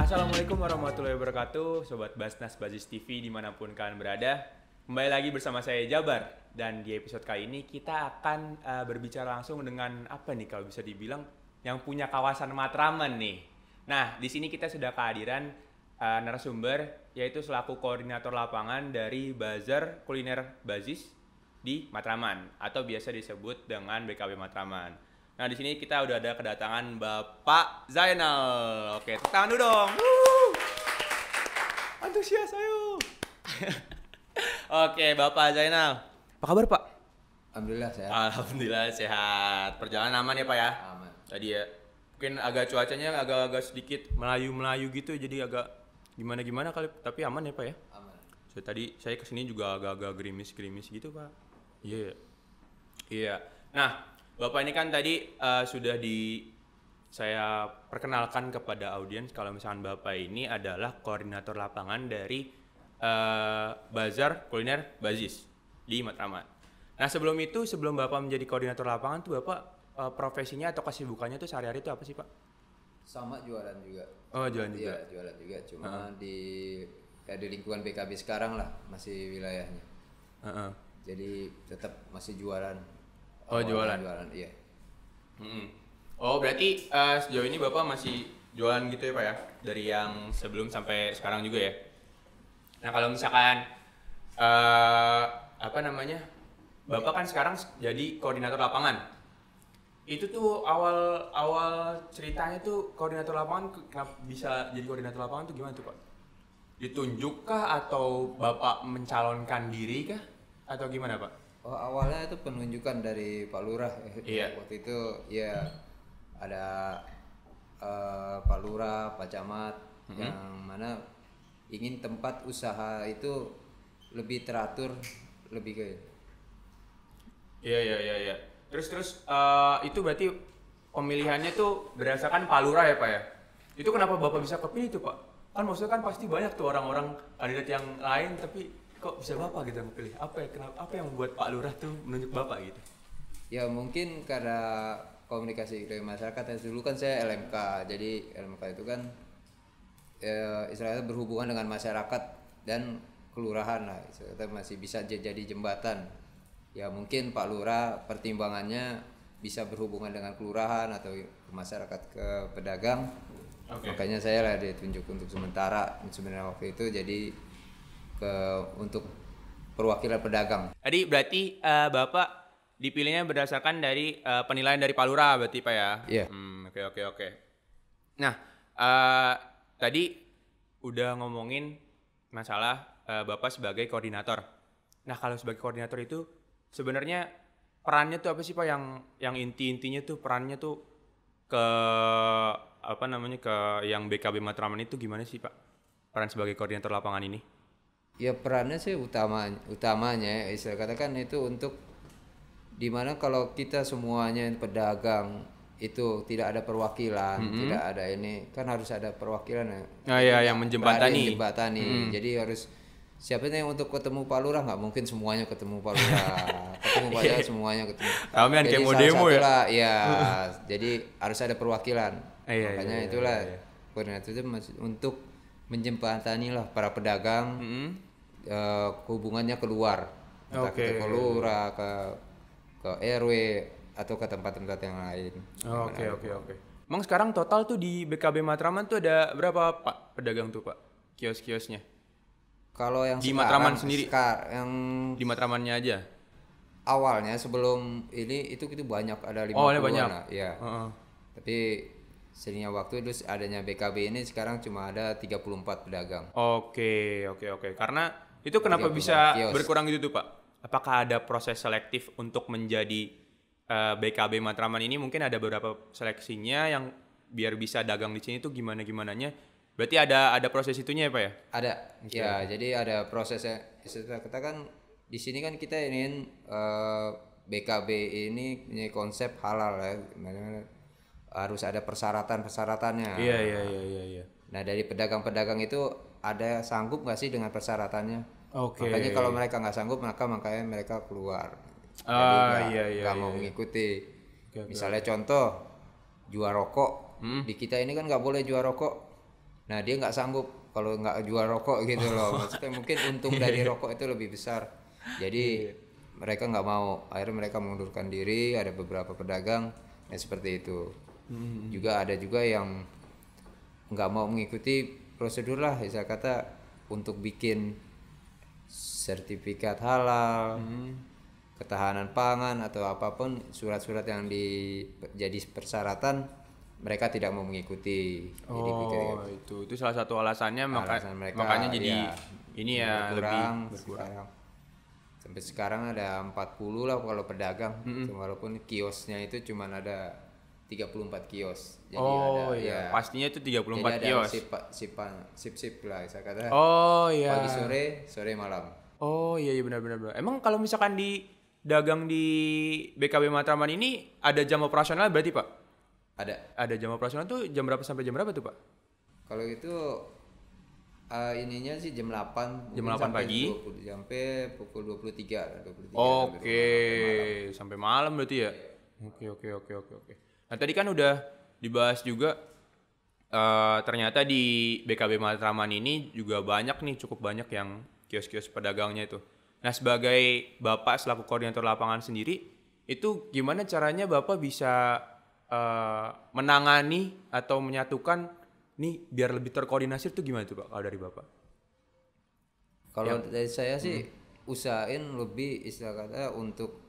Assalamualaikum warahmatullahi wabarakatuh, Sobat Basnas Bazis TV dimanapun kalian berada. Kembali lagi bersama saya Jabar, dan di episode kali ini kita akan berbicara langsung dengan apa nih kalau bisa dibilang yang punya kawasan Matraman nih. Nah, di sini kita sudah kehadiran narasumber, yaitu selaku koordinator lapangan dari Bazar Kuliner Bazis di Matraman atau biasa disebut dengan BKB Matraman. Nah, di sini kita udah ada kedatangan Bapak Zainal. Oke, tepuk tangan dulu dong. Antusias ayo. Oke, Bapak Zainal. Apa kabar, Pak? Alhamdulillah sehat. Alhamdulillah sehat. Perjalanan aman ya, Pak ya? Aman. Tadi ya. Mungkin agak cuacanya agak sedikit melayu-melayu gitu, jadi agak gimana-gimana kali, tapi aman ya, Pak ya? Aman. So, tadi saya kesini juga agak-agak gerimis-gerimis gitu, Pak. Iya. Iya. Nah, Bapak ini kan tadi sudah saya perkenalkan kepada audiens kalau misalkan Bapak ini adalah koordinator lapangan dari Bazar Kuliner Bazis di Matraman. Nah, sebelum Bapak menjadi koordinator lapangan tuh Bapak profesinya atau kesibukannya tuh sehari-hari itu apa sih, Pak? Sama jualan juga. Oh, jualan juga. Iya, jualan juga. Cuma di lingkungan BKB sekarang lah masih wilayahnya. Jadi tetap masih jualan. Oh, jualan. Jualan, iya. Oh, berarti sejauh ini Bapak masih jualan gitu ya, Pak ya? Dari yang sebelum sampai sekarang juga ya? Nah, kalau misalkan Bapak kan sekarang jadi koordinator lapangan. Itu tuh awal ceritanya tuh koordinator lapangan kenapa bisa jadi koordinator lapangan tuh gimana tuh, Pak? Ditunjuk kah atau Bapak mencalonkan diri kah atau gimana, Pak? Oh, awalnya itu penunjukan dari Pak Lurah. Iya. Waktu itu ya ada Pak Lurah, Pak Camat yang mana ingin tempat usaha itu lebih teratur, lebih ke. Iya. Terus itu berarti pemilihannya tuh berdasarkan Pak Lurah ya, Pak ya? Itu kenapa Bapak bisa kepilih tuh, Pak? Kan maksudnya kan pasti banyak tuh orang-orang kandidat yang lain, tapi kok bisa Bapak gitu yang kepilih? Apa yang membuat Pak Lurah tuh menunjuk Bapak gitu? Ya mungkin karena komunikasi dengan masyarakat. Dulu kan saya LMK, jadi LMK itu kan istilahnya berhubungan dengan masyarakat dan kelurahan lah. Istilahnya masih bisa jadi jembatan. Ya mungkin Pak Lurah pertimbangannya bisa berhubungan dengan kelurahan atau ke masyarakat, ke pedagang. Okay. Makanya saya lah ditunjuk untuk sementara sebenarnya waktu itu jadi untuk perwakilan pedagang. Tadi berarti Bapak dipilihnya berdasarkan dari penilaian dari Pak Lurah berarti, Pak ya? Iya. Oke. Nah, tadi udah ngomongin masalah Bapak sebagai koordinator. Nah, kalau sebagai koordinator itu sebenarnya perannya tuh apa sih, Pak, yang intinya tuh perannya tuh ke yang BKB Matraman itu gimana sih, Pak? Peran sebagai koordinator lapangan ini? Ya perannya sih utamanya istilah katakan itu untuk dimana kalau kita semuanya pedagang itu tidak ada perwakilan, tidak ada ini, kan harus ada perwakilan ya. Oh iya, yang menjembatani. Jadi harus siapa yang untuk ketemu Pak Lurah, nggak mungkin semuanya ketemu Pak Lurah. Ketemu Pak Lurah semuanya ketemu. Kami kayak mau demo ya. Iya, jadi harus ada perwakilan. Makanya itulah koordinator itu untuk menjembatani lah para pedagang hubungannya keluar. Entah ke Lurah, ke RW atau ke tempat-tempat yang lain. Oke. Emang sekarang total tuh di BKB Matraman tuh ada berapa, Pak, pedagang tuh, Pak? Kios-kiosnya? Kalau yang di sekarang, Matraman sendiri? Yang di Matramannya aja? Awalnya sebelum ini itu banyak, ada 50 banyak. Lah, ya. Tapi seiringnya waktu terus adanya BKB ini sekarang cuma ada 34 pedagang. Oke. Karena itu kenapa bisa berkurang gitu tuh, Pak? Apakah ada proses selektif untuk menjadi BKB Matraman ini? Mungkin ada beberapa seleksinya yang biar bisa dagang di sini tuh gimananya. Berarti ada proses itunya ya, Pak ya? Ada. Ya, jadi ada prosesnya. Kita kan di sini kan kita ingin BKB ini punya konsep halal ya. Harus ada persyaratannya. Iya. Nah, dari pedagang-pedagang itu ada sanggup nggak sih dengan persyaratannya? Oke. Makanya kalau mereka nggak sanggup, makanya mereka keluar. Iya. Mau mengikuti. Oke. Misalnya contoh jual rokok, di kita ini kan nggak boleh jual rokok. Nah dia nggak sanggup kalau nggak jual rokok gitu loh. Maksudnya mungkin untung dari rokok itu lebih besar. Jadi mereka nggak mau, akhirnya mereka mengundurkan diri. Ada beberapa pedagang yang seperti itu. Juga ada juga yang nggak mau mengikuti prosedur lah, saya kata untuk bikin sertifikat halal, ketahanan pangan atau apapun surat-surat yang jadi persyaratan, mereka tidak mau mengikuti. Jadi itu salah satu alasannya alasan mereka, makanya jadi ya, ini ya berkurang. lebih berkurang. Sampai sekarang ada 40 lah kalau pedagang. Walaupun kiosnya itu cuma ada 34 kios. Jadi ada, pastinya itu 34 jadi kios. ada sip lah saya kata. Pagi sore malam. Oh iya benar. Emang kalau misalkan di dagang di BKB Matraman ini ada jam operasional berarti Pak? Ada jam operasional tuh jam berapa sampai jam berapa tuh Pak? Kalau itu ininya sih jam 8. Jam 8 pagi? Sampai pukul 23. Oke, sampai malam berarti ya? Oke. Nah tadi kan udah dibahas juga ternyata di BKB Matraman ini juga cukup banyak yang kios-kios pedagangnya itu. Nah sebagai Bapak selaku koordinator lapangan sendiri, itu gimana caranya Bapak bisa menangani atau menyatukan nih biar lebih terkoordinasi itu gimana tuh Pak kalau dari Bapak? Kalau dari saya sih usahain lebih istilah kata untuk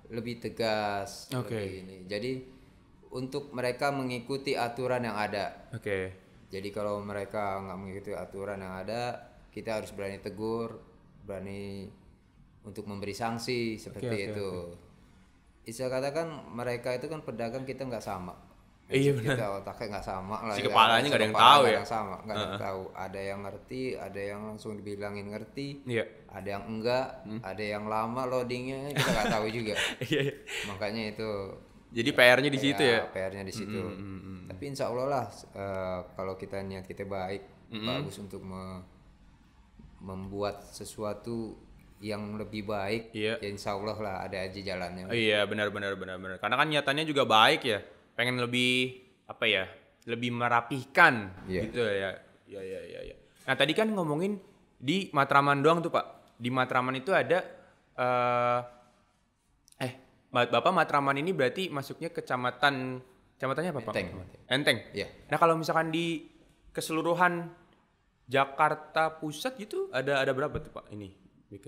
lebih tegas. Lebih ini. Jadi untuk mereka mengikuti aturan yang ada. Jadi kalau mereka nggak mengikuti aturan yang ada, kita harus berani tegur, berani untuk memberi sanksi seperti itu. Istilah katakan mereka itu kan pedagang, kita nggak sama. Iya benar. Kita otaknya nggak sama lah. Si kepalanya nggak ada yang tahu ya. Nggak ada yang tahu. Ada yang ngerti, ada yang langsung dibilangin ngerti. Iya. Ada yang enggak, ada yang lama loadingnya kita nggak tahu juga. Makanya itu. Jadi PR-nya di situ ya. PR-nya di situ. Tapi insya Allah lah kalau niat kita baik, bagus untuk membuat sesuatu yang lebih baik, ya insya Allah lah ada aja jalannya. Iya benar. Karena kan niatannya juga baik ya, pengen lebih lebih merapihkan gitu ya. Iya. Nah tadi kan ngomongin di Matraman doang tuh Pak. Di Matraman itu ada Bapak Matraman ini berarti masuknya kecamatannya apa Pak? Enteng. Iya. Nah kalau misalkan di keseluruhan Jakarta Pusat gitu ada berapa tuh Pak ini?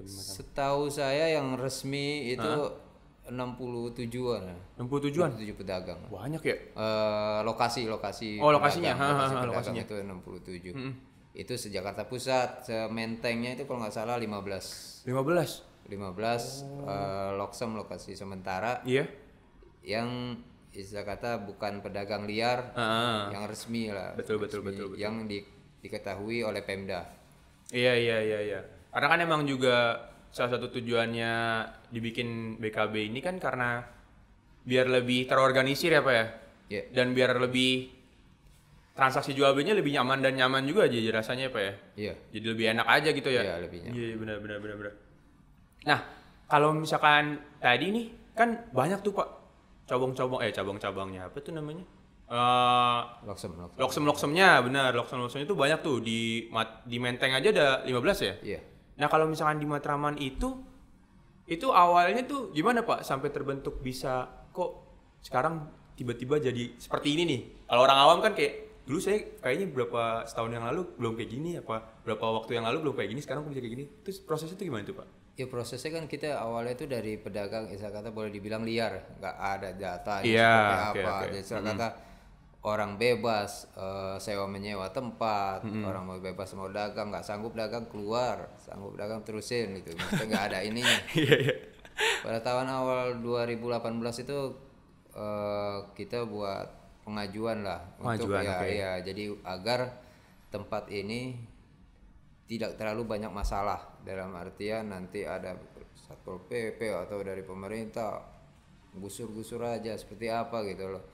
Setahu saya yang resmi itu 67-an. 67-an? 67 pedagang. Banyak ya? Lokasinya. Lokasinya itu 67. Itu se-Jakarta Pusat, se-Mentengnya itu kalau nggak salah 15. 15 Loksem, lokasi sementara. Iya. Yang istilah kata bukan pedagang liar, yang resmi lah. Betul. Yang diketahui oleh Pemda. Iya. Karena kan emang juga salah satu tujuannya dibikin BKB ini kan karena biar lebih terorganisir ya Pak ya. Yeah. Dan biar lebih transaksi jual belinya lebih nyaman juga aja rasanya Pak ya. Iya. Jadi lebih enak aja gitu ya. Iya, lebih nyaman. Iya, benar. Nah, kalau misalkan tadi nih kan banyak tuh Pak cabang-cabangnya apa tuh namanya? Loksem-loksemnya benar. Loksem-loksemnya itu banyak tuh di Menteng aja ada 15 ya? Iya. Nah kalau misalkan di Matraman itu awalnya tuh gimana Pak sampai terbentuk bisa kok sekarang tiba-tiba jadi seperti ini nih? Kalau orang awam kan kayak dulu saya kayaknya berapa setahun yang lalu belum kayak gini, berapa waktu yang lalu belum kayak gini, sekarang kok bisa kayak gini. Terus prosesnya itu gimana tuh Pak? Ya prosesnya kan kita awalnya itu dari pedagang, istilah kata boleh dibilang liar, nggak ada data seperti apa. Istilah kata orang bebas sewa menyewa tempat, orang mau bebas mau dagang, nggak sanggup dagang keluar, sanggup dagang terusin gitu, maksudnya nggak ada ininya. Pada tahun awal 2018 itu kita buat pengajuan lah untuk jadi agar tempat ini tidak terlalu banyak masalah, dalam artian nanti ada Satpol PP atau dari pemerintah gusur-gusur aja seperti apa gitu loh.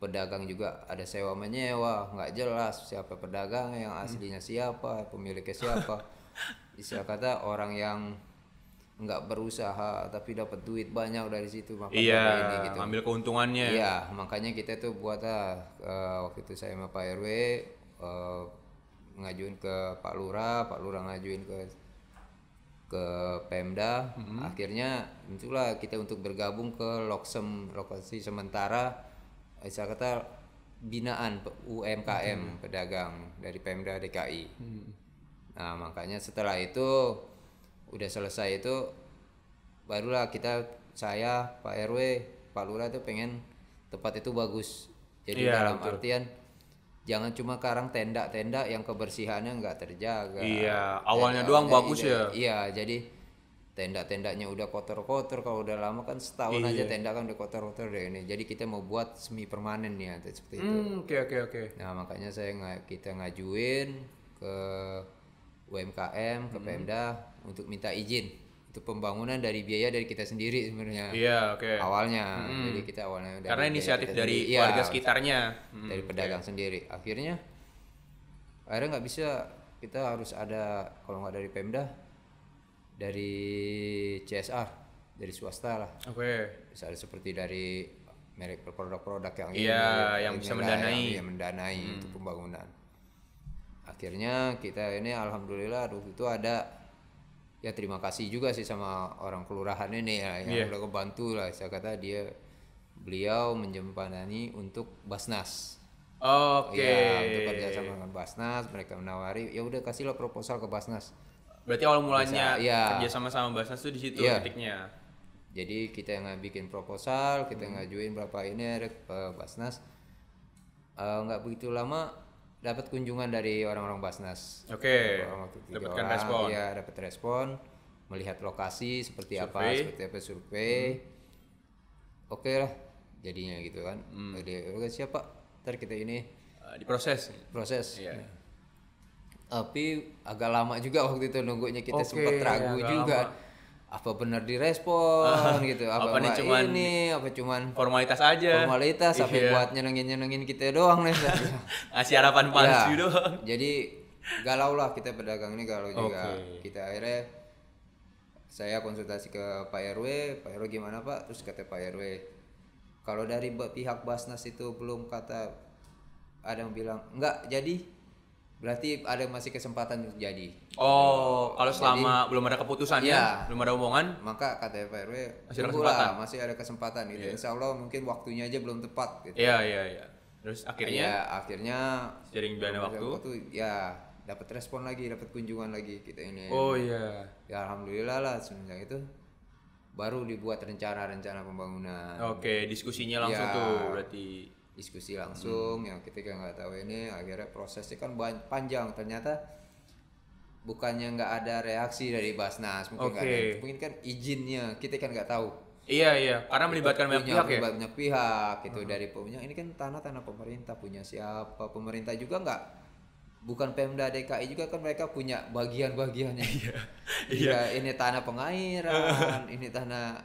Pedagang juga ada sewa menyewa, nggak jelas siapa pedagang yang aslinya siapa, pemiliknya siapa. Istilah kata orang yang nggak berusaha tapi dapat duit banyak dari situ makan Iya, dari ini gitu. ambil keuntungannya. Iya, makanya kita tuh buat waktu itu saya sama Pak RW ngajuin ke Pak Lurah ngajuin ke Pemda. Akhirnya itulah kita untuk bergabung ke Loksem, lokasi sementara saya kata binaan UMKM pedagang dari Pemda DKI. Nah, makanya setelah itu udah selesai itu barulah saya Pak RW Pak Lurah tuh pengen tempat itu bagus. Jadi Iya, dalam betul. artian jangan cuma karang tenda-tenda yang kebersihannya nggak terjaga. Iya, awalnya doang bagus ya. Iya, jadi tenda-tendanya udah kotor-kotor, kalau udah lama kan setahun aja tenda kan udah kotor-kotor deh ini. Jadi kita mau buat semi permanen nih seperti itu. Oke. Nah, makanya kita ngajuin ke UMKM, ke Pemda untuk minta izin. Itu pembangunan dari biaya dari kita sendiri sebenarnya. Iya, oke. Awalnya. Jadi kita awalnya dari Karena biaya inisiatif kita dari sendiri. Iya, warga sekitarnya. dari pedagang sendiri. Akhirnya nggak bisa, kita harus ada, kalau nggak dari Pemda, dari CSR, dari swasta lah. Oke. Misalnya seperti dari merek produk-produk yang Iya, yang bisa mendanai. yang mendanai itu pembangunan. Akhirnya kita ini alhamdulillah waktu itu ada, ya terima kasih juga sih sama orang kelurahan ini ya, yang udah kebantu lah. Saya kata beliau menjembatani untuk Basnas. Oke. Ya, untuk kerjasama dengan Basnas, mereka menawari, ya udah kasihlah proposal ke Basnas. Berarti awal mulanya Iya. kerja sama Basnas tuh di situ Iya. titiknya. Jadi kita yang bikin proposal, kita ngajuin berapa ini ke Basnas. Nggak begitu lama dapat kunjungan dari orang-orang Basnas. Oke. Dapatkan Dapatkan respon. Iya, dapat respon, melihat lokasi seperti Survei. apa survei. Oke lah, jadinya gitu kan. Jadi oke siap Pak, ntar kita ini Diproses. proses. Iya. Tapi agak lama juga waktu itu nunggunya, kita Oke, sempat ragu agak juga. lama. Apa benar direspon gitu? apa Apa nih enggak apa cuman Formalitas aja. formalitas sampai Iya. buat nyenengin kita doang nih. Ngasih harapan palsu Ya, doang. jadi galau lah kita pedagang ini, galau juga. Oke. Kita akhirnya saya konsultasi ke Pak RW gimana Pak? Terus kata Pak RW, kalau dari pihak Basnas itu belum ada yang bilang enggak jadi, berarti ada masih kesempatan untuk jadi. Oh, kalau selama belum ada keputusan Iya. belum ada omongan. Maka kata Pak RW, Masih ada tunggulah, kesempatan. masih ada kesempatan gitu. Insya Allah mungkin waktunya aja belum tepat gitu. Iya. Terus akhirnya Ya, akhirnya sering berjalannya waktu. ya dapat respon lagi, dapat kunjungan lagi kita ini. Oh iya. Ya alhamdulillah lah semenjak itu baru dibuat rencana pembangunan. Oke, diskusinya langsung Ya. tuh berarti. Diskusi langsung, yang ketika nggak tahu ini akhirnya prosesnya kan panjang. Ternyata bukannya nggak ada reaksi dari Basnas, mungkin nggak ada, Oke. mungkin kan izinnya kita kan nggak tahu. Iya, karena melibatkan banyak pihak ya. Banyak pihak itu dari punya, ini kan tanah pemerintah, punya siapa, pemerintah juga nggak, bukan Pemda DKI juga kan, mereka punya bagian-bagiannya. Iya. Ini tanah pengairan, ini tanah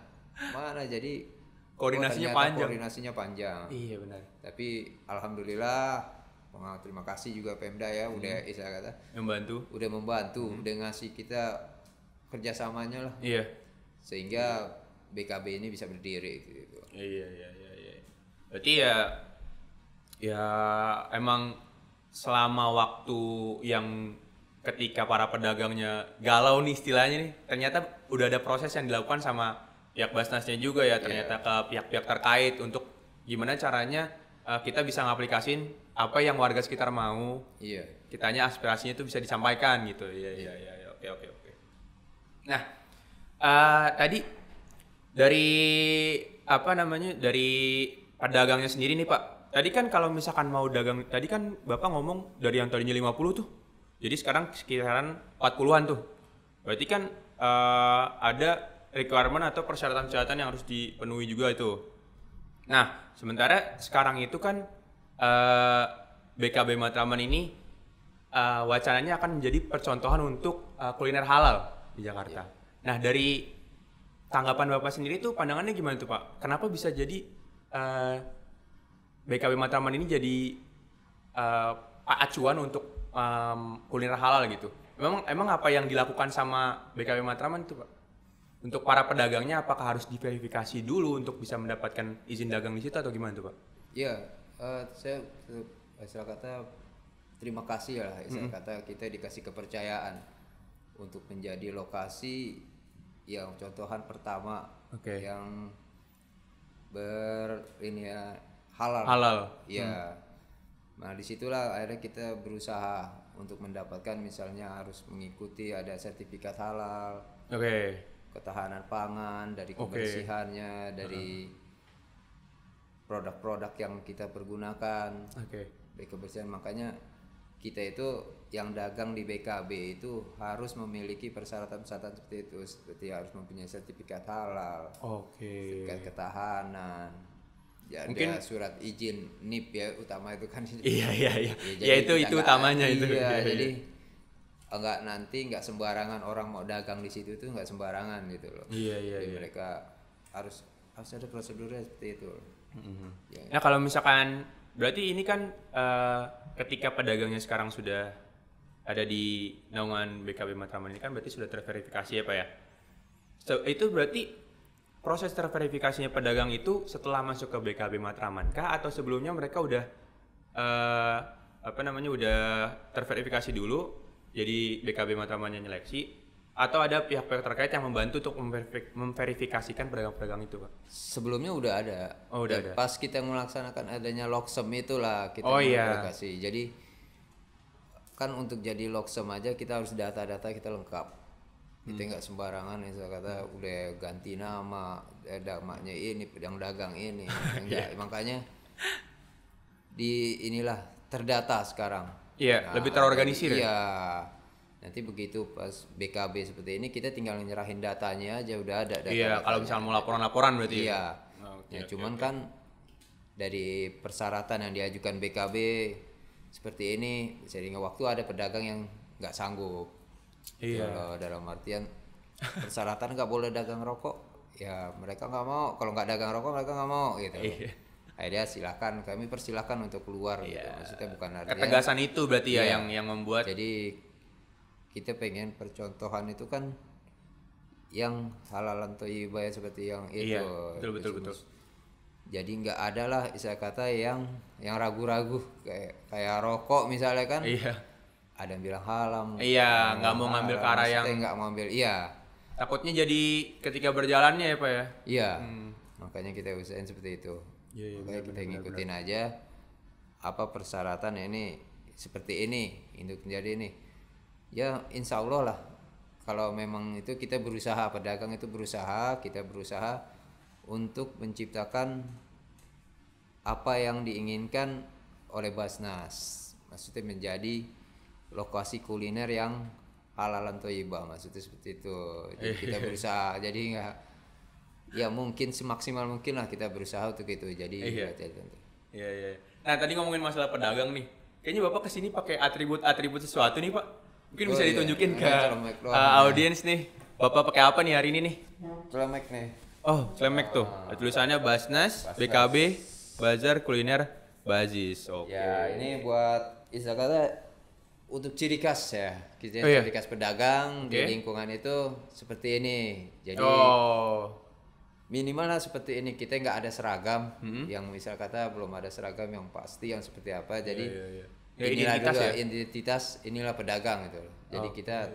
mana, jadi Koordinasinya ternyata panjang. koordinasinya panjang. Iya benar. Tapi alhamdulillah, terima kasih juga Pemda ya, udah saya kata Membantu. udah membantu, udah ngasih kita kerjasamanya lah, Iya. sehingga BKB ini bisa berdiri gitu. Iya. Berarti ya emang selama waktu yang ketika para pedagangnya galau nih istilahnya nih, ternyata udah ada proses yang dilakukan sama pihak Basnasnya juga ya, ternyata ke pihak-pihak terkait untuk gimana caranya kita bisa ngaplikasiin apa yang warga sekitar mau. Iya. Kitanya aspirasinya itu bisa disampaikan gitu. Iya. Oke. Nah, tadi dari dari pedagangnya sendiri nih Pak. Tadi kan kalau misalkan mau dagang, tadi kan Bapak ngomong dari yang tadinya 50 tuh. Jadi sekarang sekitaran 40-an tuh. Berarti kan ada requirement atau persyaratan-persyaratan yang harus dipenuhi juga itu. Nah, sementara sekarang itu kan BKB Matraman ini wacananya akan menjadi percontohan untuk kuliner halal di Jakarta. Nah, dari tanggapan Bapak sendiri tuh pandangannya gimana tuh Pak? Kenapa bisa jadi BKB Matraman ini jadi acuan untuk kuliner halal gitu? Emang apa yang dilakukan sama BKB Matraman itu Pak? untuk para pedagangnya apakah harus diverifikasi dulu untuk bisa mendapatkan izin dagang di situ atau gimana tuh Pak? Ya, saya istilah kata terima kasih lah, istilah kata kita dikasih kepercayaan untuk menjadi lokasi yang contohan pertama yang halal. Ya. Nah, disitulah akhirnya kita berusaha untuk mendapatkan, misalnya harus mengikuti ada sertifikat halal. Ketahanan pangan, dari kebersihannya, dari produk-produk yang kita pergunakan, dari kebersihan. Makanya kita itu yang dagang di BKB itu harus memiliki persyaratan-persyaratan seperti itu, seperti harus mempunyai sertifikat halal, sertifikat ketahanan, ada surat izin NIP ya, utama itu kan. Iya. Ya itu utamanya itu. Iya, jadi nggak sembarangan orang mau dagang di situ tuh, nggak sembarangan gitu loh. Jadi mereka harus ada prosedurnya seperti itu. Nah kalau misalkan berarti ini kan ketika pedagangnya sekarang sudah ada di naungan BKB Matraman ini kan berarti sudah terverifikasi ya Pak ya. Itu berarti proses terverifikasinya pedagang itu setelah masuk ke BKB Matraman kah, atau sebelumnya mereka udah udah terverifikasi dulu? Jadi BKB Matramannya nyeleksi, atau ada pihak-pihak terkait yang membantu untuk memverifikasikan pedagang-pedagang itu, Pak? Sebelumnya udah ada. Ada. Pas kita melaksanakan adanya loksem itulah kita memverifikasi. Jadi kan untuk jadi loksem aja kita harus data-data kita lengkap. Kita nggak sembarangan kata udah ganti nama, namanya ini, pedang dagang ini. Enggak, makanya inilah terdata sekarang. Iya, lebih terorganisir. Iya. Nanti begitu pas BKB seperti ini kita tinggal nyerahin datanya aja, udah ada data. Iya, kalau misalnya mau laporan-laporan berarti. Iya. Cuman kan dari persyaratan yang diajukan BKB seperti ini, sehingga waktu ada pedagang yang nggak sanggup. Kalau dalam artian persyaratan nggak boleh dagang rokok, ya mereka nggak mau. Kalau nggak dagang rokok mereka nggak mau gitu. Akhirnya silakan, kami persilahkan untuk keluar gitu. Maksudnya bukan artinya ketegasan itu berarti yang membuat. Jadi kita pengen percontohan itu kan yang halalan thayyibah seperti yang itu. Iya, betul. Jadi nggak ada lah istilah kata yang ragu-ragu kayak rokok misalnya kan. Ada yang bilang haram. Iya, nggak mau ngambil ke arah yang nggak mau ambil. Takutnya jadi ketika berjalannya ya Pak ya. Iya. Makanya kita usahain seperti itu. Makanya kita ngikutin aja apa persyaratan ini seperti ini untuk menjadi ini. Ya insya Allah lah, kalau memang itu kita berusaha, pedagang itu kita berusaha untuk menciptakan apa yang diinginkan oleh Basnas, maksudnya menjadi lokasi kuliner yang halalan thayyibah, maksudnya seperti itu. Jadi kita berusaha, jadi nggak, ya mungkin semaksimal mungkin lah kita berusaha untuk itu. Jadi Iya. Nah tadi ngomongin masalah pedagang nih, kayaknya Bapak kesini pakai atribut sesuatu nih Pak. Mungkin bisa ditunjukin ke audiens nih. Bapak pakai apa nih hari ini nih? Celemek nih. Oh, celemek tuh. Tulisannya Basnas, BKB, Bazar Kuliner Bazis. Ya, ini buat istilah kata untuk ciri khas ya. Ciri khas pedagang di lingkungan itu seperti ini. Jadi minimal lah seperti ini. Kita nggak ada seragam yang misal kata belum ada seragam yang pasti yang seperti apa. Jadi inilah identitas inilah pedagang gitu. Jadi kita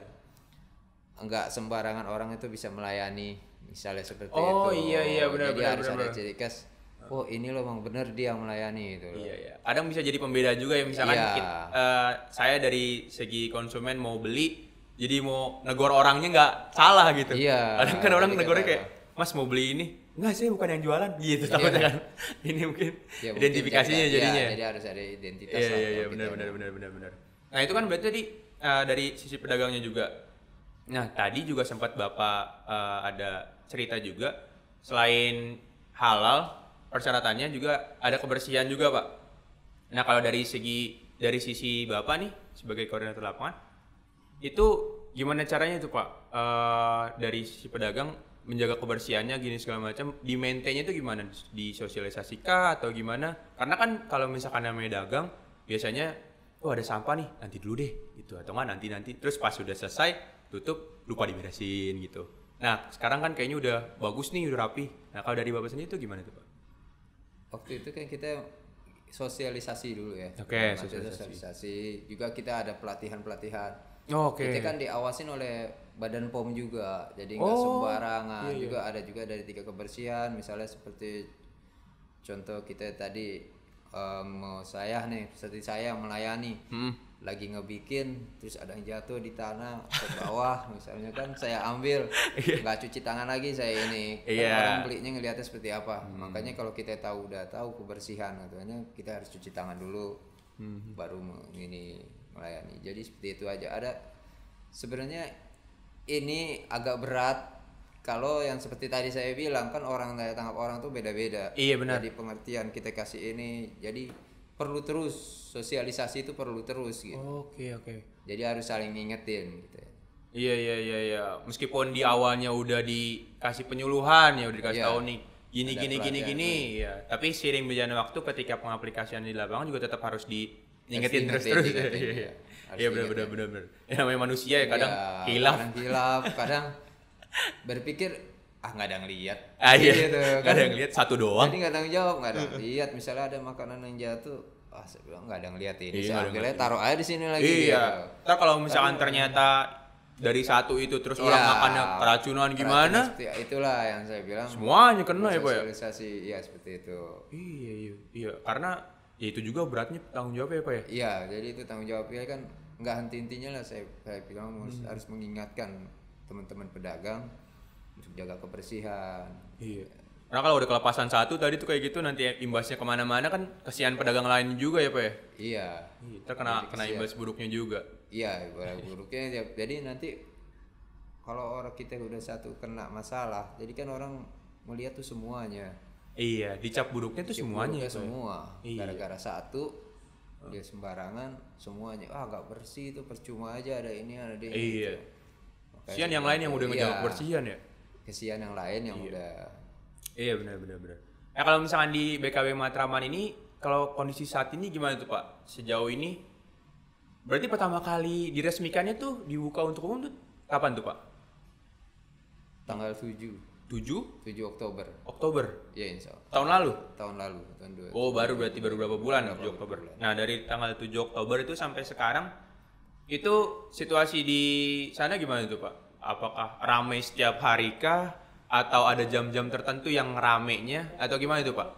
enggak sembarangan orang itu bisa melayani misalnya seperti itu. Iya benar. Jadi harus ada ciri khas. Oh ini loh memang benar dia yang melayani gitu. Iya. Kadang bisa jadi pembeda juga ya, misalkan saya dari segi konsumen mau beli, jadi mau negor orangnya nggak salah gitu. Kadang kan orang negornya kayak, Mas mau beli ini, enggak saya bukan yang jualan gitu, takutnya kan. Ini mungkin identifikasinya jadinya. Jadi harus ada identitas. Iya benar. Nah itu kan berarti tadi dari sisi pedagangnya juga. Nah tadi juga sempat Bapak ada cerita juga, selain halal persyaratannya juga ada kebersihan juga Pak. Nah kalau dari sisi Bapak nih sebagai koordinator lapangan, itu gimana caranya itu Pak? Dari sisi pedagang menjaga kebersihannya gini segala macam, di maintain-nya itu gimana? Disosialisasikan atau gimana? Karena kan kalau misalkan namanya dagang, biasanya ada sampah nih, nanti dulu deh gitu, atau enggak nanti terus pas sudah selesai tutup lupa diberesin gitu. Nah, sekarang kan kayaknya udah bagus nih, udah rapi. Nah, kalau dari Bapak sendiri itu gimana tuh, Pak? Waktu itu kan kita sosialisasi dulu ya. Oke, Nanti sosialisasi. Juga kita ada pelatihan-pelatihan. Oh, oke. Kita kan diawasin oleh Badan POM juga, jadi nggak Oh, sembarangan. iya. Juga ada juga dari 3 kebersihan, misalnya seperti contoh kita tadi saya nih, seperti saya melayani, lagi ngebikin, terus ada yang jatuh di tanah ke bawah, misalnya kan saya ambil, nggak cuci tangan lagi saya ini, kan Iya. orang belinya ngelihatnya seperti apa. Makanya kalau kita udah tahu kebersihan, katanya kita harus cuci tangan dulu, baru ini melayani. Jadi seperti itu aja. Ada sebenarnya ini agak berat. Kalau yang seperti tadi saya bilang kan orang daya tangkap orang tuh beda-beda. Iya, benar. Jadi pengertian kita kasih ini, jadi perlu terus sosialisasi itu perlu terus gitu. Oke, oke. Jadi harus saling ngingetin gitu. Iya. Meskipun di awalnya udah dikasih penyuluhan ya, udah dikasih Iya. tahu nih gini Ada gini pelatihan, ya. Tapi seiring berjalannya waktu ketika pengaplikasian di lapangan juga tetap harus diingetin Harus terus. diingetin, Iya. iya. Harus Iya, diingetin. benar. Ya, namanya manusia ya, kadang Ya, hilaf. kadang hilaf, kadang berpikir nggak ada yang lihat. Iya. Gitu, Gak ada yang lihat, satu doang. Jadi nggak tanggung jawab, nggak ada yang lihat. Misalnya ada makanan yang jatuh, saya bilang nggak ada yang lihat ini. Iya, Saya nggak ada ambilnya yang taruh aja di sini lagi. Iya. Gitu. Ntar kalau misalkan ternyata dari satu itu terus orang Iya, makannya keracunan gimana? Keracunan itulah yang saya bilang. Semuanya kena ya, Pak ya? Sosialisasi, iya seperti itu. Iya. Karena ya itu juga beratnya tanggung jawab ya, Pak ya. Iya, jadi itu tanggung jawabnya kan nggak henti-hentinya lah saya bilang harus mengingatkan teman-teman pedagang untuk jaga kebersihan. Iya. Karena kalau udah kelepasan satu tadi tuh kayak gitu nanti imbasnya kemana-mana kan kesian pedagang lain juga ya, Pak ya. Iya. Kita kena imbas buruknya juga. Iya, ibarat buruknya jadi nanti kalau orang kita udah satu kena masalah, jadi kan orang melihat tuh semuanya. Iya, dicap buruknya tuh semuanya Buruknya ya, Pak ya. semua. Iya. Gara-gara satu dia sembarangan semuanya. Nggak bersih itu percuma aja ada ini ada ini. Iya. Gitu. Makanya Kesian yang lain yang udah ngejaga iya, kebersihan ya. kesian yang lain yang udah Iya, benar. Nah, kalau misalkan di BKW Matraman ini kalau kondisi saat ini gimana tuh, Pak? Sejauh ini berarti pertama kali diresmikannya tuh dibuka untuk umum tuh kapan tuh, Pak? tanggal 7 7 Oktober. Oktober Ya insya Allah. tahun lalu. Tahun lalu, tahun 2000. Oh, baru berapa bulan 7 Oktober. Nah, dari tanggal 7 Oktober itu sampai sekarang itu situasi di sana gimana tuh, Pak? Apakah ramai setiap hari kah atau ada jam-jam tertentu yang ramenya atau gimana itu, Pak?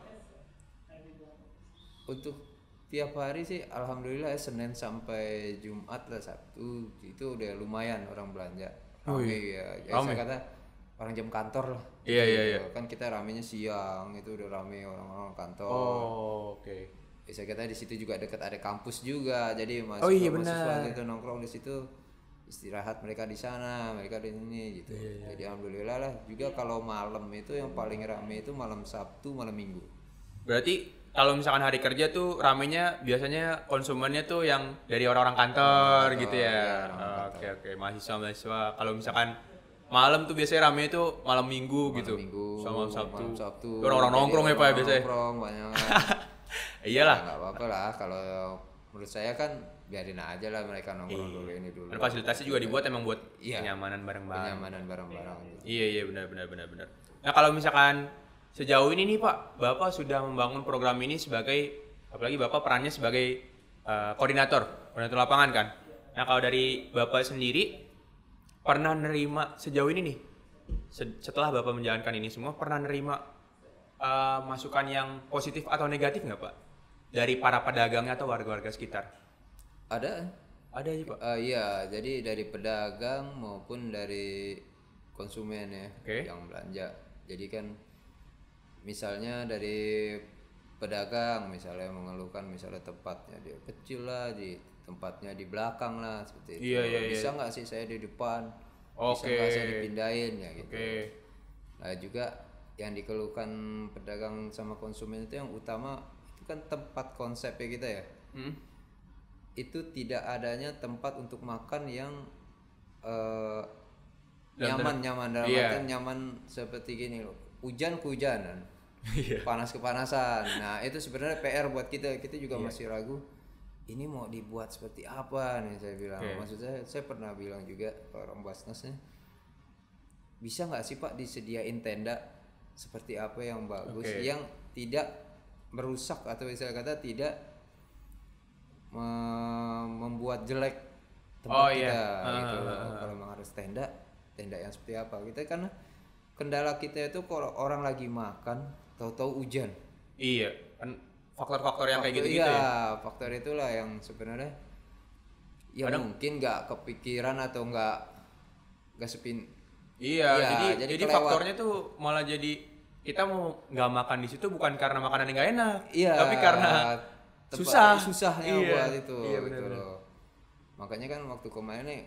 Untuk tiap hari sih alhamdulillah ya, Senin sampai Jumat lah, Sabtu itu udah lumayan orang belanja. Rame ya. Ya Rame. saya kata orang jam kantor lah. Iya. Kan kita ramenya siang itu udah rame orang-orang kantor. Oh, oke. Ya, saya kata di situ juga dekat ada kampus juga. Jadi Oh, iya, mahasiswa benar. itu nongkrong di situ, istirahat mereka di sana, mereka di sini gitu. Jadi alhamdulillah lah. Juga kalau malam itu yang paling rame itu malam Sabtu, malam Minggu. Berarti kalau misalkan hari kerja tuh ramenya biasanya konsumennya tuh yang dari orang-orang kantor gitu ya. Oke, mahasiswa. Kalau misalkan malam tuh biasanya rame itu malam Minggu gitu. Minggu, Sama Sabtu. malam Sabtu. Orang-orang Jadi nongkrong ya, Pak ya, biasanya. Nongkrong banyak. Iyalah. Nggak apa-apa lah kalau menurut saya kan biarin aja lah mereka nongkrong dulu ini dulu. Dan fasilitasnya juga dibuat emang buat Iya. kenyamanan bareng-bareng. Kenyamanan barang-barang. Iya, benar. Nah, kalau misalkan sejauh ini nih, Pak, Bapak sudah membangun program ini sebagai, apalagi Bapak perannya sebagai koordinator lapangan kan. Nah, kalau dari Bapak sendiri pernah nerima sejauh ini nih, setelah Bapak menjalankan ini semua, pernah nerima masukan yang positif atau negatif nggak, Pak? Dari para pedagangnya atau warga-warga sekitar? Ada Ada sih, Pak. iya, jadi dari pedagang maupun dari konsumen ya Oke. yang belanja. Jadi kan misalnya dari pedagang misalnya mengeluhkan misalnya tempatnya dia kecil lah, di tempatnya di belakang lah seperti itu. Iya. Bisa nggak sih saya di depan? Bisa Oke. nggak saya dipindahin ya gitu. Oke. Nah juga yang dikeluhkan pedagang sama konsumen itu yang utama itu kan tempat konsepnya kita ya. Itu tidak adanya tempat untuk makan yang nyaman dalam artian nyaman seperti gini loh, hujan kehujanan, panas kepanasan. Nah itu sebenarnya PR buat kita juga masih ragu ini mau dibuat seperti apa nih, saya bilang. Maksud saya pernah bilang juga ke orang Basnasnya, bisa nggak sih Pak disediain tenda seperti apa yang bagus, Oke. yang tidak merusak atau saya kata tidak membuat jelek tempat Oh iya. kita gitu loh. Kalau memang harus tenda, tenda yang seperti apa? Kita kan kendala kita itu kalau orang lagi makan, tahu-tahu hujan. Iya, kan faktor-faktor yang kayak Faktor- gitu-gitu ya. iya, faktor itulah yang sebenarnya ya Kadang- mungkin nggak kepikiran atau nggak sepin. Iya, Iya, jadi kelewat. faktornya tuh malah jadi kita mau nggak makan di situ bukan karena makanan yang nggak enak, Iya, tapi karena susahnya Iya, buat itu iya, gitu benar-benar. loh. Makanya kan waktu kemarin nih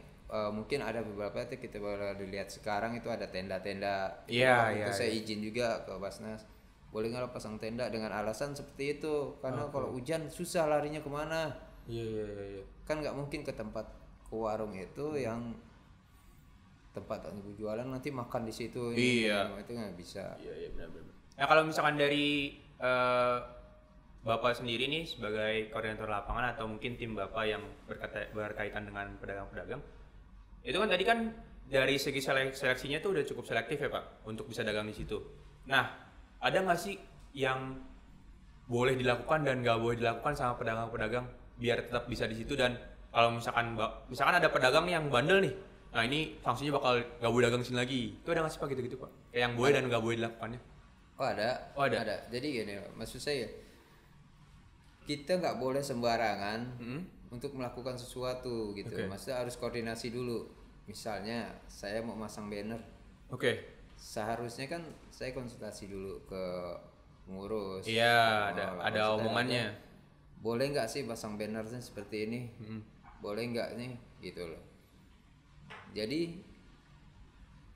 mungkin ada beberapa itu kita baru dilihat sekarang itu ada tenda-tenda. Iya, Waktu iya, itu saya iya. izin juga ke Basnas. Boleh nggak lo pasang tenda dengan alasan seperti itu? Karena kalau hujan susah larinya kemana? Iya, iya, iya, iya. Kan nggak mungkin ke tempat ke warung itu yang tempat aku jualan nanti makan di situ. Iya. Itu nggak bisa. Iya, iya, benar-benar. Nah, kalau misalkan dari Bapak sendiri nih sebagai koordinator lapangan atau mungkin tim Bapak yang berkaitan dengan pedagang-pedagang, itu kan tadi kan dari segi seleksinya tuh udah cukup selektif ya Pak untuk bisa dagang di situ. Nah, ada nggak sih yang boleh dilakukan dan nggak boleh dilakukan sama pedagang-pedagang biar tetap bisa di situ, dan kalau misalkan ada pedagang nih yang bandel nih, nah ini sanksinya bakal nggak boleh dagang sini lagi. Itu ada nggak sih Pak gitu-gitu Pak? Kayak yang boleh dan nggak boleh dilakukannya? Oh ada. Oh, ada. Jadi gini loh, maksud saya kita nggak boleh sembarangan untuk melakukan sesuatu gitu. Oke. Maksudnya harus koordinasi dulu. Misalnya saya mau masang banner, Oke. seharusnya kan saya konsultasi dulu ke pengurus. Iya, ada maksudnya omongannya. boleh nggak sih pasang bannernya seperti ini? Boleh nggak nih gitu loh. Jadi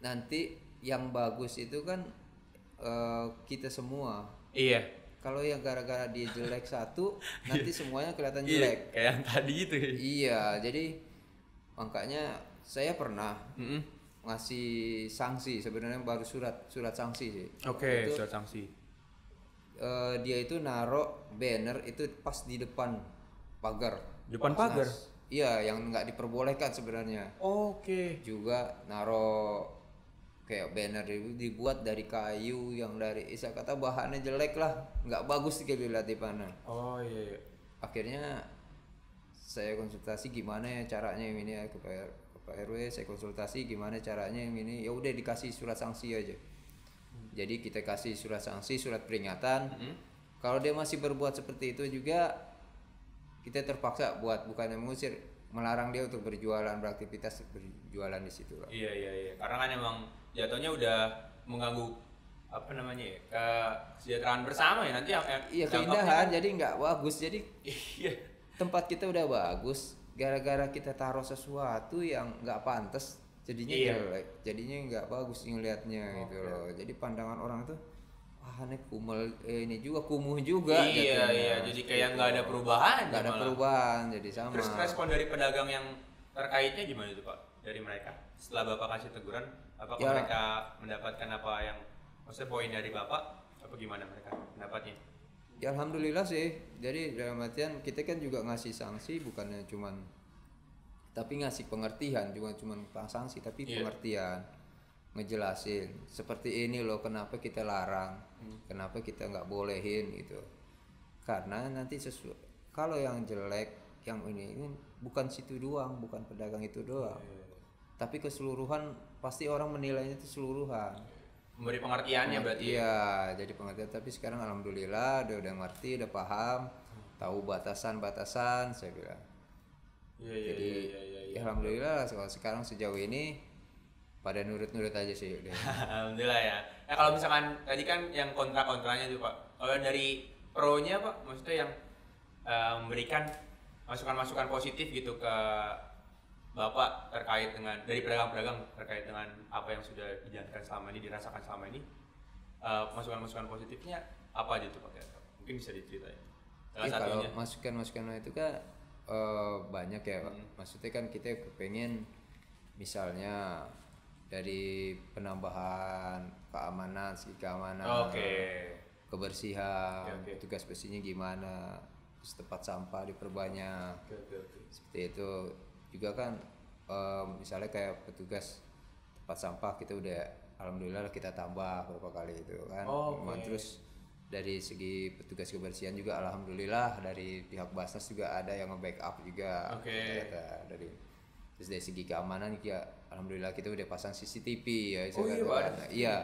nanti yang bagus itu kan kita semua. Iya. Kalau yang gara-gara dia jelek satu, nanti semuanya kelihatan Iya, jelek. kayak yang tadi itu. Iya, jadi makanya saya pernah Mm-mm. ngasih sanksi, sebenarnya baru surat sanksi sih. Oke, Itu, surat sanksi. dia itu naruh banner itu pas di depan pagar. Depan Basnas. pagar? Iya, yang nggak diperbolehkan sebenarnya. Oke. Juga naruh kayak banner itu dibuat dari kayu yang dari saya kata bahannya jelek lah, nggak bagus kalau dilihat di mana. Oh iya, iya. Akhirnya saya konsultasi gimana ya caranya yang ini ya ke Pak RW, saya konsultasi gimana caranya yang ini, ya udah dikasih surat sanksi aja. Jadi kita kasih surat sanksi, surat peringatan. Kalau dia masih berbuat seperti itu juga kita terpaksa buat bukannya mengusir, melarang dia untuk berjualan, beraktivitas berjualan di situ lah. Iya, iya, iya. Karena kan emang jatuhnya udah mengganggu apa namanya ya, kesejahteraan bersama ya nanti Iya, dampaknya keindahan kan- jadi nggak bagus. Jadi Iya. tempat kita udah bagus, gara-gara kita taruh sesuatu yang nggak pantas, jadinya Iya. jelek, jadinya nggak bagus ngelihatnya gitu loh. Jadi pandangan orang tuh wah ini ini juga kumuh juga. Iya, jatuhnya. iya. Jadi kayak Gitu. nggak ada perubahan. Nggak ada malah. perubahan, jadi sama. Terus respon dari pedagang yang terkaitnya gimana itu Pak? Dari mereka setelah Bapak kasih teguran, apakah Ya. mereka mendapatkan apa yang maksudnya poin dari Bapak, apa gimana mereka pendapatnya? Ya alhamdulillah sih. Jadi dalam artian kita kan juga ngasih sanksi bukannya cuman tapi ngasih pengertian, cuman sanksi tapi Iya. pengertian. Ngejelasin seperti ini loh kenapa kita larang, kenapa kita nggak bolehin gitu. Karena nanti kalau yang jelek yang ini bukan situ doang, bukan pedagang itu doang. Tapi keseluruhan pasti orang menilainya itu keseluruhan. Memberi pengertiannya berarti. Iya, jadi pengertian. Tapi sekarang alhamdulillah dia udah ngerti, udah paham, tahu batasan-batasan. Saya bilang. Iya, iya, Jadi iya, iya, iya. ya alhamdulillah sekarang sejauh ini pada nurut-nurut aja sih udah. Alhamdulillah ya. Nah kalau misalkan tadi kan yang kontra-kontranya tuh Pak. Kalau dari pro-nya Pak, maksudnya yang memberikan masukan-masukan positif gitu ke Bapak terkait dengan dari pedagang-pedagang terkait dengan apa yang sudah dijalankan selama ini, dirasakan selama ini, masukan-masukan positifnya apa aja tuh Pak? Mungkin bisa diceritain. Salah Iya, kalau satunya. masukan-masukan itu kan banyak ya Pak. Maksudnya kan kita kepengen misalnya dari penambahan keamanan, segi keamanan, Oke. kebersihan, Oke, oke. petugas bersihnya gimana, terus tempat sampah diperbanyak, Oke. seperti itu. Juga kan misalnya kayak petugas tempat sampah kita udah alhamdulillah kita tambah berapa kali itu kan. Oh, oke. Terus dari segi petugas kebersihan juga alhamdulillah dari pihak Basnas juga ada yang nge-backup juga. Oke. Dari terus dari segi keamanan ya alhamdulillah kita udah pasang CCTV ya. Oh iya, Pak, ada Iya.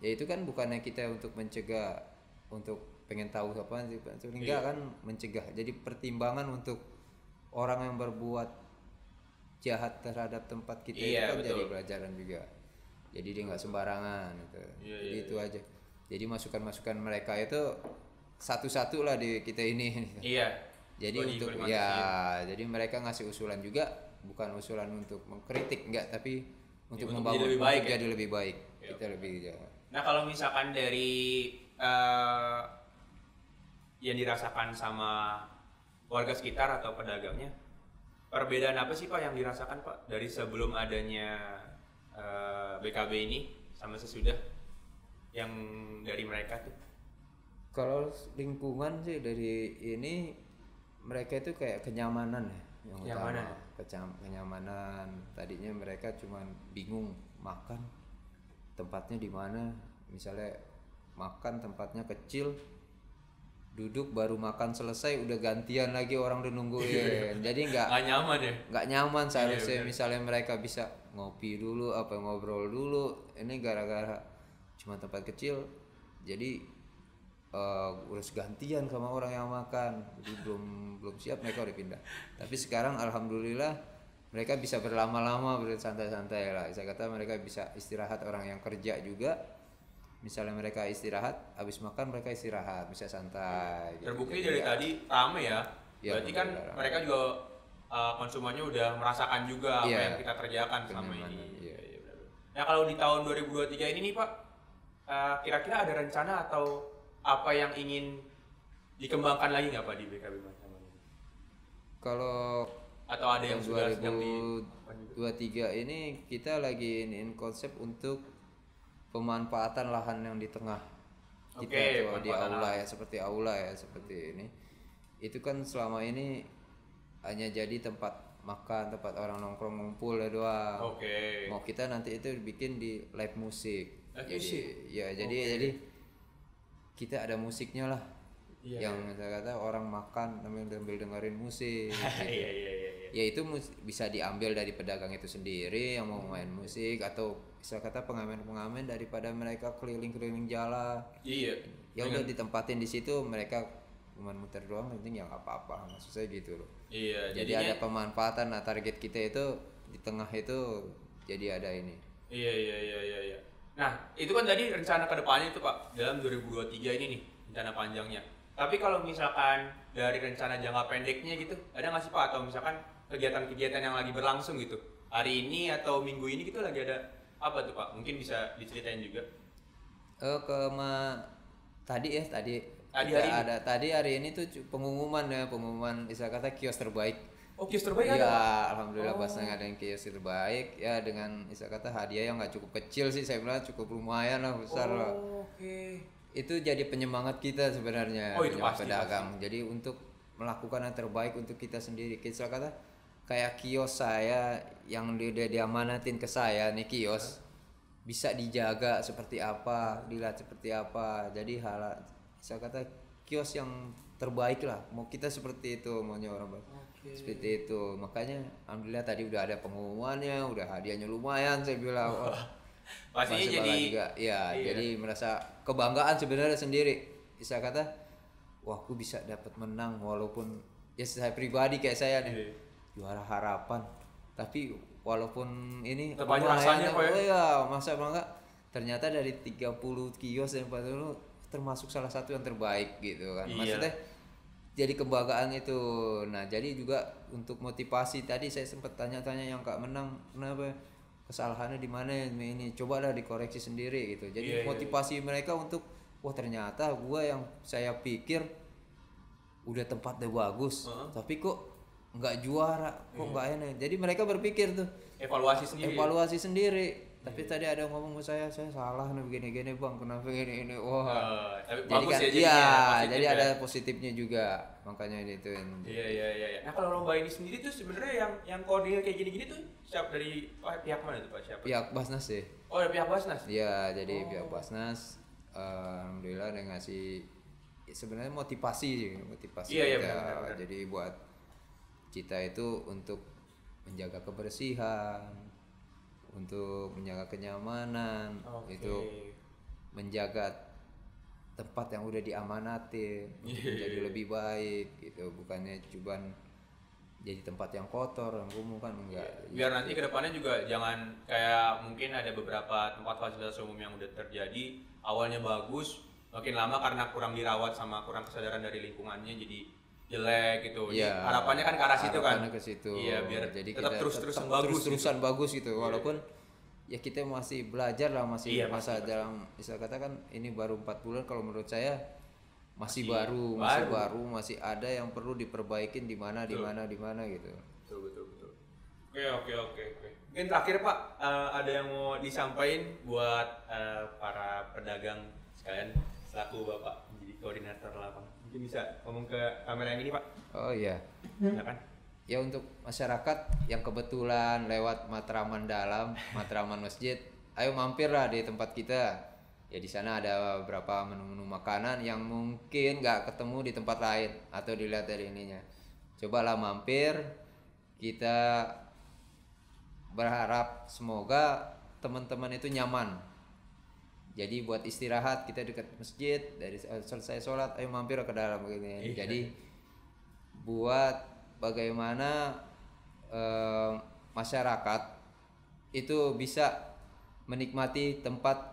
Ya itu kan bukannya kita untuk mencegah, untuk pengen tahu apa sih, enggak kan mencegah. Jadi pertimbangan untuk orang yang berbuat jahat terhadap tempat kita itu kan betul. jadi pelajaran juga. Jadi dia nggak sembarangan gitu. Jadi itu aja. Jadi masukan-masukan mereka itu satu-satu lah di kita ini. Iya. Jadi untuk jadi mereka ngasih usulan juga, bukan usulan untuk mengkritik enggak, tapi untuk membangun lebih baik, jadi lebih baik. Kita lebih Nah, kalau misalkan dari yang dirasakan sama warga sekitar atau pedagangnya, perbedaan apa sih Pak yang dirasakan Pak dari sebelum adanya BKB ini sama sesudah yang dari mereka tuh? Kalau lingkungan sih dari ini mereka itu kayak kenyamanan ya, yang utama. Kenyamanan. Tadinya mereka cuman bingung makan tempatnya di mana, misalnya makan tempatnya kecil, duduk baru makan selesai udah gantian lagi orang udah nungguin. Jadi nggak nyaman ya? Nggak nyaman seharusnya. Misalnya mereka bisa ngopi dulu, ngobrol dulu. Ini gara-gara cuma tempat kecil, jadi udah gantian sama orang yang makan. Jadi belum siap, mereka udah pindah. Tapi sekarang alhamdulillah mereka bisa berlama-lama, bersantai-santai lah. Saya kata mereka bisa istirahat, orang yang kerja juga. Misalnya mereka istirahat, habis makan mereka istirahat, bisa santai. Terbukti gitu. Dari tadi rame ya. Berarti kan mereka juga konsumennya udah merasakan juga apa yang kita kerjakan selama ini. Nah, kalau di tahun 2023 ini nih Pak, kira-kira ada rencana atau apa yang ingin dikembangkan lagi nggak Pak di BKB Mas? Kalau atau ada yang sudah 2023 ini kita lagi iniin konsep untuk pemanfaatan lahan yang di tengah kita tuh di aula ya, seperti ini. Itu kan selama ini hanya jadi tempat makan, tempat orang nongkrong ngumpul ya doang. Mau kita nanti itu bikin di live musik. Jadi kita ada musiknya lah. Yang saya kata orang makan sambil dengerin musik. Gitu. Ya itu bisa diambil dari pedagang itu sendiri yang mau main musik, atau bisa kata pengamen-pengamen daripada mereka keliling-keliling jalan. Ya udah ditempatin di situ, mereka cuma muter doang, penting ya nggak apa-apa, maksud saya gitu loh. Jadi ada pemanfaatan. Nah, target kita itu di tengah itu jadi ada ini. Iya. Nah, itu kan tadi rencana kedepannya itu Pak dalam 2023 ini nih, rencana panjangnya. Tapi kalau misalkan dari rencana jangka pendeknya gitu, ada nggak sih Pak, atau misalkan kegiatan-kegiatan yang lagi berlangsung gitu hari ini atau minggu ini gitu lagi ada apa tuh Pak? Mungkin bisa diceritain juga. Tadi hari ini tuh pengumuman istilah kata kios terbaik. Oh, kios terbaik ya, ada? Alhamdulillah Basnas ada yang kios terbaik ya, dengan istilah kata hadiah yang nggak cukup kecil sih, saya bilang cukup lumayan lah, besar lah. Itu jadi penyemangat kita sebenarnya, pedagang. Jadi untuk melakukan yang terbaik untuk kita sendiri. Istilah kata kayak kios saya yang dia diamanatin ke saya nih, kios bisa dijaga seperti apa, dilihat seperti apa. Jadi saya kata kios yang terbaik lah, mau kita seperti itu maunya orang seperti itu. Makanya alhamdulillah tadi udah ada pengumumannya, udah hadiahnya lumayan, saya bilang pastinya jadi juga jadi merasa kebanggaan sebenarnya sendiri. Saya kata wah, aku bisa dapat menang, walaupun ya saya pribadi kayak saya nih juara harapan, tapi walaupun ini rasanya masa bangga, ternyata dari 30 kios yang dulu termasuk salah satu yang terbaik gitu kan. Maksudnya jadi kebanggaan itu. Nah, jadi juga untuk motivasi, tadi saya sempat tanya-tanya yang Kak menang, kenapa kesalahannya di mana ini, cobalah dikoreksi sendiri gitu. Jadi motivasi mereka untuk wah, ternyata gua yang saya pikir udah tempatnya bagus, tapi kok nggak juara, kok nggak enak. Jadi mereka berpikir tuh evaluasi sendiri. Tapi tadi ada yang ngomong ke saya salah nih begini-gini bang, kenapa ini wah. Tapi Jadi bagus kan ya iya, jadinya, jadi positif ada ya. positifnya juga, makanya itu. Iya. Nah kalau lomba ini sendiri tuh sebenarnya yang koordinir kayak gini-gini tuh siap dari pihak mana tuh Pak? Siapa? Pihak Basnas sih. Oh dari pihak Basnas. Iya, jadi pihak Basnas alhamdulillah ada ngasih sebenarnya motivasi Iya, kita. benar. Jadi buat kita itu untuk menjaga kebersihan, untuk menjaga kenyamanan, Oke. itu menjaga tempat yang udah diamanatin menjadi lebih baik gitu, bukannya cuman jadi tempat yang kotor, yang kumuh kan enggak. Biar nanti kedepannya juga jangan kayak mungkin ada beberapa tempat fasilitas umum yang udah terjadi awalnya bagus, makin lama karena kurang dirawat sama kurang kesadaran dari lingkungannya jadi jelek gitu. Jadi Iya, harapannya kan ke arah situ kan. harapannya ke situ. Iya, biar jadi tetap kita terus-terusan tetap bagus. terus-terusan bagus gitu. Walaupun ya kita masih belajar lah, masih Iya, masa pasti. dalam istilah kata kan ini baru 4 bulan, kalau menurut saya masih Masih baru, masih ada yang perlu diperbaikin di mana gitu. Betul. Oke. Mungkin terakhir Pak, ada yang mau disampaikan buat para pedagang sekalian selaku Bapak menjadi koordinator lapangan. Mungkin bisa ngomong ke kamera yang ini Pak. Oh iya. Silakan. Ya untuk masyarakat yang kebetulan lewat Matraman Dalam, Matraman Masjid, ayo mampirlah di tempat kita. Ya di sana ada beberapa menu-menu makanan yang mungkin nggak ketemu di tempat lain atau dilihat dari ininya. Cobalah mampir. Kita berharap semoga teman-teman itu nyaman. Jadi buat istirahat kita dekat masjid, dari selesai sholat ayo mampir ke dalam begini. Iya. Jadi buat bagaimana masyarakat itu bisa menikmati tempat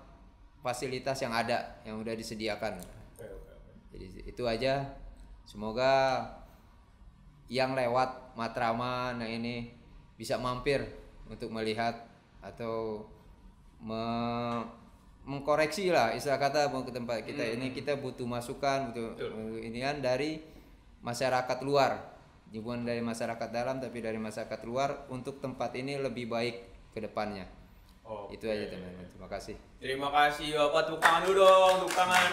fasilitas yang ada, yang udah disediakan. Oke. Jadi itu aja. Semoga yang lewat Matraman yang ini bisa mampir untuk melihat atau mengkoreksi lah istilah kata mau ke tempat kita ini. Kita butuh masukan, butuh inian dari masyarakat luar, bukan dari masyarakat dalam tapi dari masyarakat luar untuk tempat ini lebih baik ke depannya. Oke. Itu aja teman-teman. Terima kasih. Terima kasih Bapak, tepuk tangan dulu dong, tepuk tangan.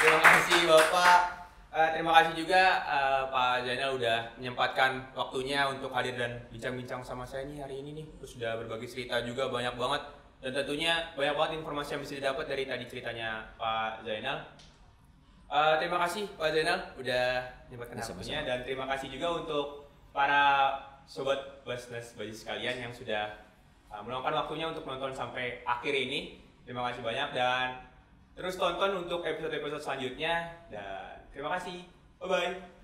Terima kasih Bapak. Terima kasih juga Pak Zainal udah menyempatkan waktunya untuk hadir dan bincang-bincang sama saya nih hari ini nih. Terus sudah berbagi cerita juga banyak banget, dan tentunya banyak banget informasi yang bisa didapat dari tadi ceritanya Pak Zainal. Terima kasih Pak Zainal udah menyempatkan waktunya, dan terima kasih juga untuk para sobat Basnas Bajis sekalian yang sudah meluangkan waktunya untuk menonton sampai akhir ini. Terima kasih banyak, dan terus tonton untuk episode-episode selanjutnya, dan terima kasih. Bye-bye.